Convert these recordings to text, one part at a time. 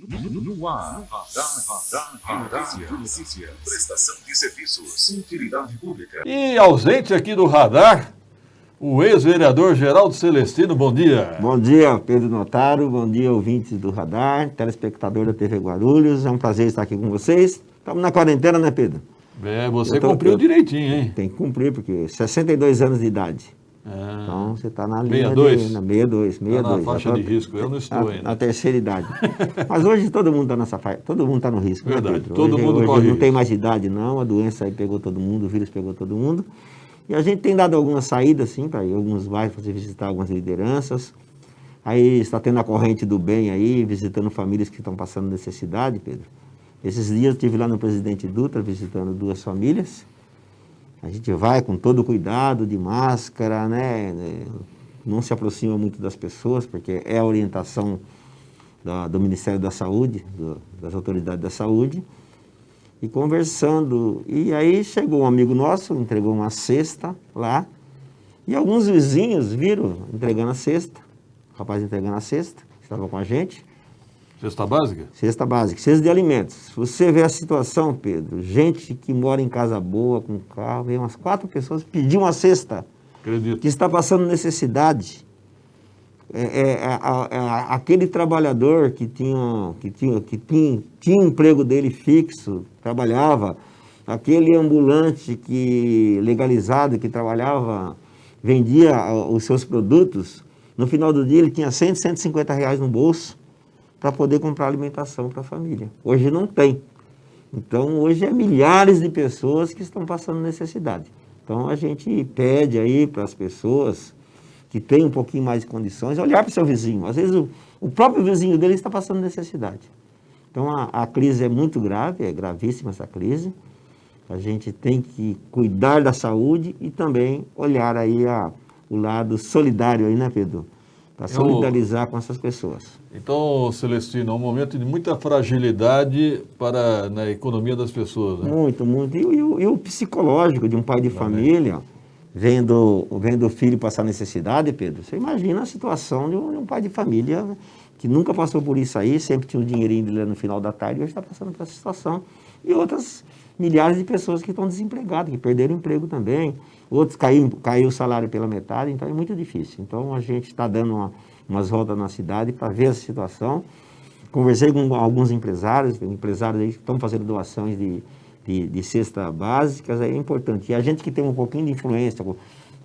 No ar, Radar Notícias, prestação de serviços, utilidade pública. E ausente aqui do radar, o ex-vereador Geraldo Celestino, bom dia. Bom dia, Pedro Notaro, bom dia, ouvintes do Radar, telespectador da TV Guarulhos, é um prazer estar aqui com vocês. Estamos na quarentena, né, Pedro? Você cumpriu direitinho, hein? Tem que cumprir, porque 62 anos de idade. Então, você está na linha 62? 62. Tá na faixa de risco, eu não estou ainda. Na terceira idade. Mas hoje todo mundo está nessa faixa, todo mundo está no risco, verdade, né, Pedro? todo mundo corre não risco. tem mais idade, não, a doença aí pegou todo mundo, o vírus pegou todo mundo. E a gente tem dado algumas saídas, sim, para ir alguns bairros, para visitar algumas lideranças. Aí está tendo a corrente do bem aí, visitando famílias que estão passando necessidade, Pedro. Esses dias eu estive lá no Presidente Dutra, visitando 2 famílias. A gente vai com todo o cuidado, de máscara, né? Não se aproxima muito das pessoas, porque é a orientação do Ministério da Saúde, das autoridades da saúde. E conversando, e aí chegou um amigo nosso, entregou uma cesta lá, e alguns vizinhos viram entregando a cesta, o rapaz entregando a cesta, estava com a gente. Cesta básica? Cesta básica, cesta de alimentos. Você vê a situação, Pedro, gente que mora em casa boa, com carro, veio umas 4 pessoas pedir uma cesta. Acredito. Que está passando necessidade. Aquele trabalhador que tinha emprego dele fixo, trabalhava, aquele ambulante legalizado que trabalhava, vendia os seus produtos, no final do dia ele tinha 100, 150 reais no bolso para poder comprar alimentação para a família. Hoje não tem. Então hoje é milhares de pessoas que estão passando necessidade. Então a gente pede aí para as pessoas que têm um pouquinho mais de condições, olhar para o seu vizinho. Às vezes o próprio vizinho dele está passando necessidade. Então a crise é muito grave, é gravíssima essa crise. A gente tem que cuidar da saúde e também olhar aí o lado solidário aí, né, Pedro? Para solidarizar com essas pessoas. Então, Celestino, é um momento de muita fragilidade na economia das pessoas, né? Muito, muito. E o psicológico de um pai de família, vendo o filho passar necessidade, Pedro, você imagina a situação de um pai de família que nunca passou por isso aí, sempre tinha um dinheirinho dele no final da tarde e hoje está passando por essa situação. E outras milhares de pessoas que estão desempregadas, que perderam emprego também. Outros caiu o salário pela metade, então é muito difícil. Então a gente está dando umas voltas na cidade para ver essa situação. Conversei com alguns empresários aí que estão fazendo doações de cesta básicas, é importante. E a gente que tem um pouquinho de influência,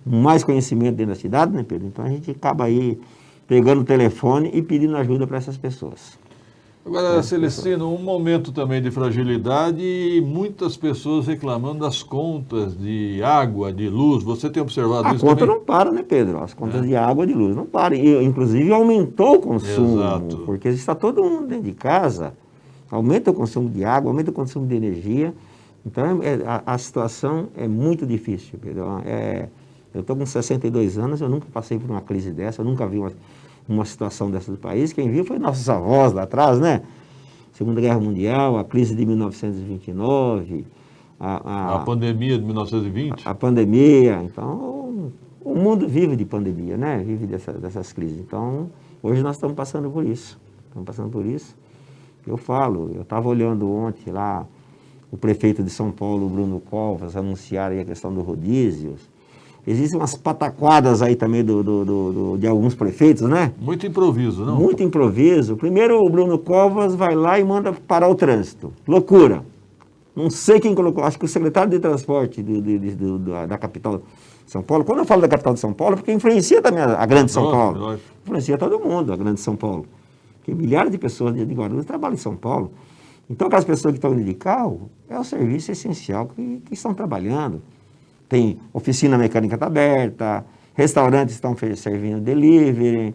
mais conhecimento dentro da cidade, né, Pedro? Então a gente acaba aí pegando o telefone e pedindo ajuda para essas pessoas. Agora, Celestino, um momento também de fragilidade e muitas pessoas reclamando das contas de água, de luz. Você tem observado isso também? A conta não para, né, Pedro? As contas de água e de luz não param. E, inclusive, aumentou o consumo. Exato. Porque está todo mundo dentro de casa, aumenta o consumo de água, aumenta o consumo de energia. Então, a situação é muito difícil, Pedro. Eu estou com 62 anos, eu nunca passei por uma crise dessa, eu nunca vi uma situação dessa do país. Quem viu foi nossos avós lá atrás, né? Segunda Guerra Mundial, a crise de 1929, a pandemia de 1920. A pandemia. Então, o mundo vive de pandemia, né? Vive dessas crises. Então, hoje nós estamos passando por isso. Eu estava olhando ontem lá, o prefeito de São Paulo, Bruno Covas, anunciar aí a questão do rodízio. Existem umas pataquadas aí também de alguns prefeitos, né? Muito improviso, não? Muito improviso. Primeiro o Bruno Covas vai lá e manda parar o trânsito. Loucura. Não sei quem colocou, acho que o secretário de transporte da capital de São Paulo. Quando eu falo da capital de São Paulo, porque influencia também a grande São Paulo. Lógico. Influencia todo mundo, a grande São Paulo. Porque milhares de pessoas de Guarulhos trabalham em São Paulo. Então aquelas pessoas que estão indo de carro, é o serviço essencial que estão trabalhando. Tem oficina mecânica está aberta, restaurantes estão servindo delivery,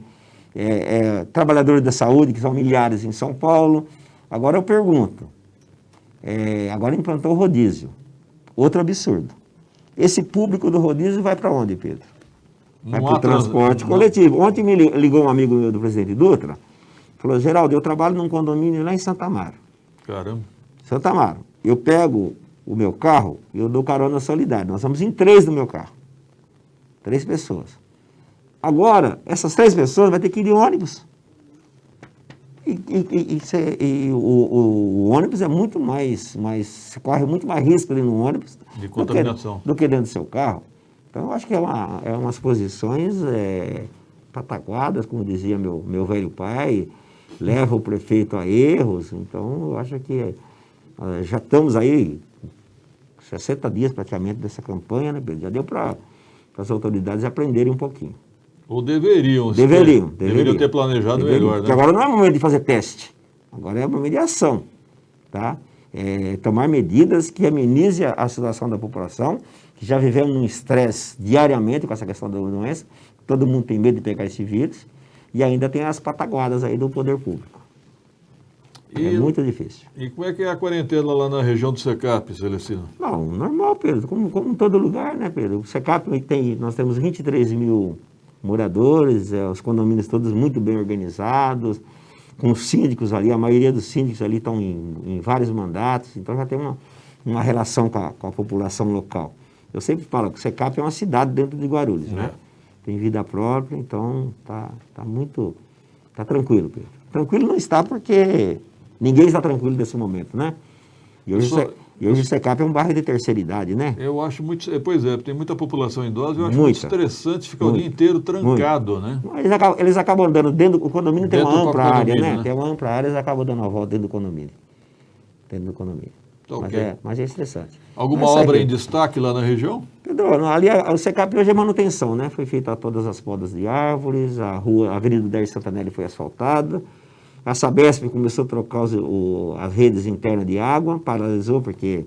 trabalhadores da saúde, que são milhares em São Paulo. Agora eu pergunto, agora implantou o rodízio, outro absurdo. Esse público do rodízio vai para onde, Pedro? Vai para o transporte coletivo. Ontem me ligou um amigo meu do Presidente Dutra, falou, Geraldo, eu trabalho num condomínio lá em Santa Amaro. Caramba. Santa Amaro. Eu pego o meu carro, eu dou carona solidária. Nós vamos em 3 no meu carro. 3 pessoas. Agora, essas 3 pessoas vão ter que ir de ônibus. O ônibus é muito você corre muito mais risco dentro do ônibus De contaminação. do que dentro do seu carro. Então, eu acho que é umas posições pataquadas, como dizia meu velho pai, leva o prefeito a erros. Então, eu acho que já estamos aí 60 dias praticamente dessa campanha, né, Pedro? Já deu para as autoridades aprenderem um pouquinho. Ou deveriam ter planejado melhor, né? Porque agora não é momento de fazer teste, agora é momento de ação, tá? Tomar medidas que amenizem a situação da população, que já vivemos num estresse diariamente com essa questão da doença, todo mundo tem medo de pegar esse vírus, e ainda tem as pataguadas aí do poder público. É muito difícil. E como é que é a quarentena lá na região do Secap, Celestino? Não, normal, Pedro, como em todo lugar, né, Pedro? O Secap nós temos 23 mil moradores, os condomínios todos muito bem organizados, com os síndicos ali, a maioria dos síndicos ali estão em vários mandatos, então já tem uma relação com a população local. Eu sempre falo que o Secap é uma cidade dentro de Guarulhos, né? Tem vida própria, então tá tranquilo, Pedro. Tranquilo não está porque ninguém está tranquilo nesse momento, né? E hoje o Secap é um bairro de terceira idade, né? Eu acho muito... Pois é, tem muita população idosa, eu acho muito estressante ficar o dia inteiro trancado, né? Eles acabam andando dentro do condomínio, tem uma ampla área, né? né? Tem uma ampla área, eles acabam dando a volta dentro do condomínio. Okay. Mas é estressante. Alguma obra em destaque lá na região? Pedro, ali o Secap hoje é manutenção, né? Foi feita todas as podas de árvores, a Avenida Décio Santanelli foi asfaltada, a Sabesp começou a trocar as redes internas de água, paralisou porque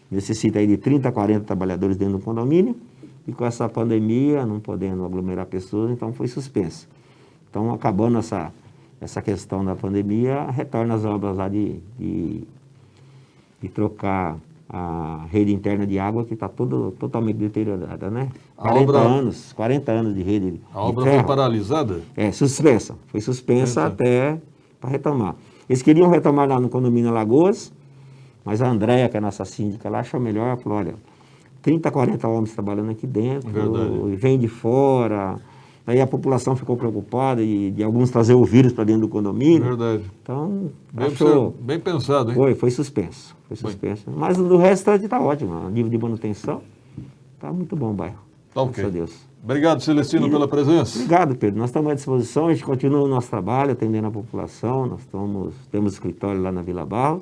necessita aí de 30 a 40 trabalhadores dentro do condomínio, e com essa pandemia, não podendo aglomerar pessoas, então foi suspenso. Então, acabando essa questão da pandemia, retorna as obras lá de trocar a rede interna de água, que está totalmente deteriorada, né? 40 anos de rede. A obra foi paralisada? Suspensa. Foi suspensa até para retomar. Eles queriam retomar lá no condomínio Alagoas, mas a Andréia, que é a nossa síndica lá, achou melhor, falou, olha, 30, 40 homens trabalhando aqui dentro, e vem de fora. Aí a população ficou preocupada de alguns trazer o vírus para dentro do condomínio. Verdade. Então, bem pensado, hein? Foi suspenso. Mas do restante está ótimo. O nível de manutenção está muito bom o bairro. Graças a Deus. Obrigado, Celestino, pela presença. Obrigado, Pedro. Nós estamos à disposição, a gente continua o nosso trabalho, atendendo a população. Nós temos escritório lá na Vila Barro.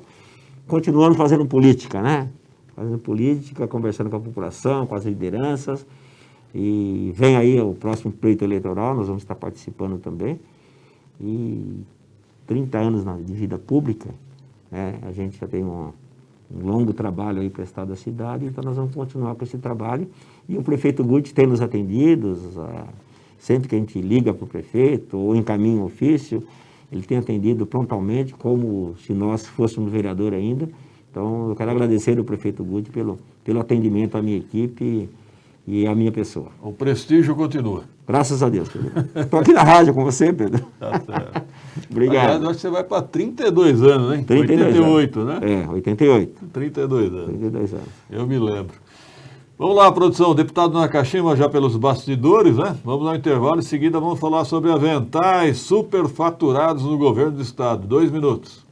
Continuamos fazendo política, né? Fazendo política, conversando com a população, com as lideranças. E vem aí o próximo pleito eleitoral, nós vamos estar participando também. E 30 anos de vida pública, né? A gente já tem um longo trabalho aí prestado à cidade, então nós vamos continuar com esse trabalho. E o prefeito Guti tem nos atendido, sempre que a gente liga para o prefeito ou encaminha um ofício, ele tem atendido prontamente, como se nós fôssemos vereador ainda. Então, eu quero agradecer ao prefeito Guti pelo atendimento à minha equipe e à minha pessoa. O prestígio continua. Graças a Deus, Pedro. Estou aqui na rádio com você, Pedro. Tá certo. Obrigado. Aliás, eu acho que você vai para 32 anos, né? 88, né? 88. 32 anos. 32 anos. Eu me lembro. Vamos lá, produção. Deputado Nakashima já pelos bastidores, né? Vamos ao intervalo. Em seguida, vamos falar sobre aventais superfaturados no governo do estado. 2 minutos.